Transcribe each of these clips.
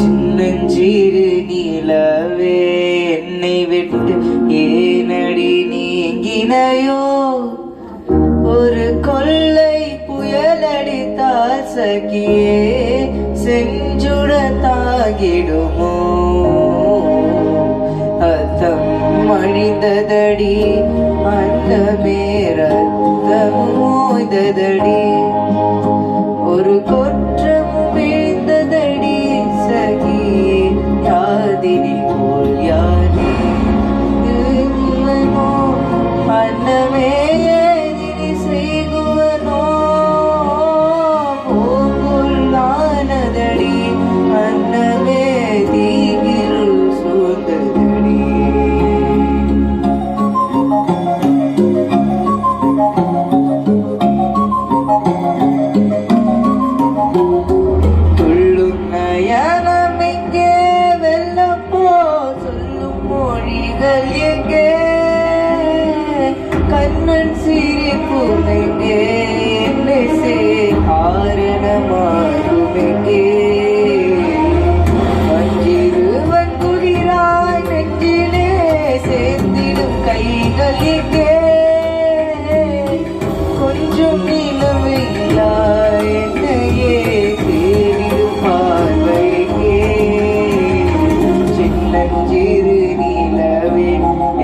சின்னஞ்சிறு நிலவே என்னை விட்டு ஏனடி நீங்கினையோ? ஒரு கொள்ளை புயலடித்தால் சகியே செஞ்சுட தாகிடுமோ? அத்தம் மழிந்ததடி அந்த மேரத்தம் மோய்ந்ததடி, ஒரு கொற்றமும் விழுந்ததடி சகியே யாதினி போல் யானே அன்னமே ஏதினி செய்குவனோ? போகுள்ளானதடி அன்னமே தீங்கில் சூழ்ந்ததடி. துள்ளும் நயனம் எங்கே, வெள்ளம் போல் சொல்லும் மொழிகள் எங்கே? கண்ணன் சிரிப்பு எங்கே? என்னை காரணமாறும் எங்கே? மஞ்சிருவன் குளிராய் நெஞ்சிலே சேர்ந்திடும் கைகள் எங்கே? கொஞ்சம் நிலவில்லா என்னையே தேடிடும் பார்வை எங்கே? சின்னஞ்சிறு நிலவே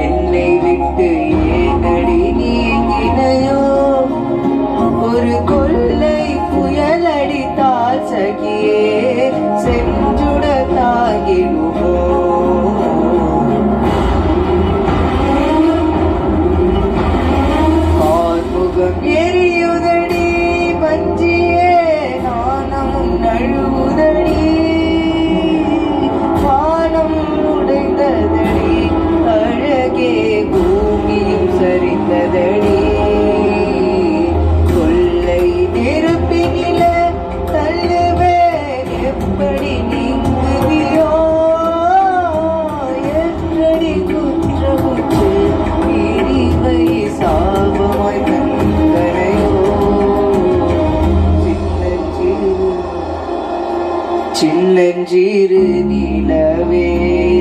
என்னை விட்டு ஏனடி நீங்கினையோ? ஒரு கொள்ளை புயலடித்தால் சகியே செஞ்சுட தாகிடுமோ? கார்முகம் எரியுதடி பஞ்சியே நாணமும் நழுவுதடி, வானம் உடைந்ததடி அழகே பூமியும் சரிந்ததடி. கொள்ளை நெருப்பினில தள்ளுவேன் எப்படி நீங்குவியோ? எற்றடி குற்றமுற்று பிரிவை சாபமாய் தங்களையோ? சின்னஞ்சிறு நிலவே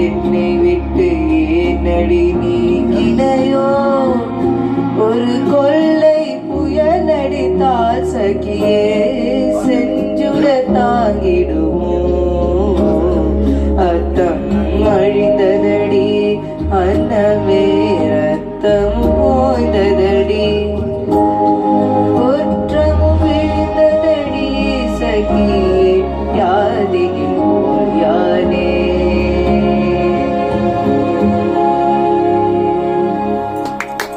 என்னை விட்டு ஏனடி நீங்கினையோ? ஒரு கொள்ளை புயலடித்தால் சகியே செஞ்சுட தாங்கிடுமோ? அத்தம் அழிந்ததடி அன்னமே ரத்தம் மோய்ந்ததடி, குற்றமும் விழுந்ததடி சகியே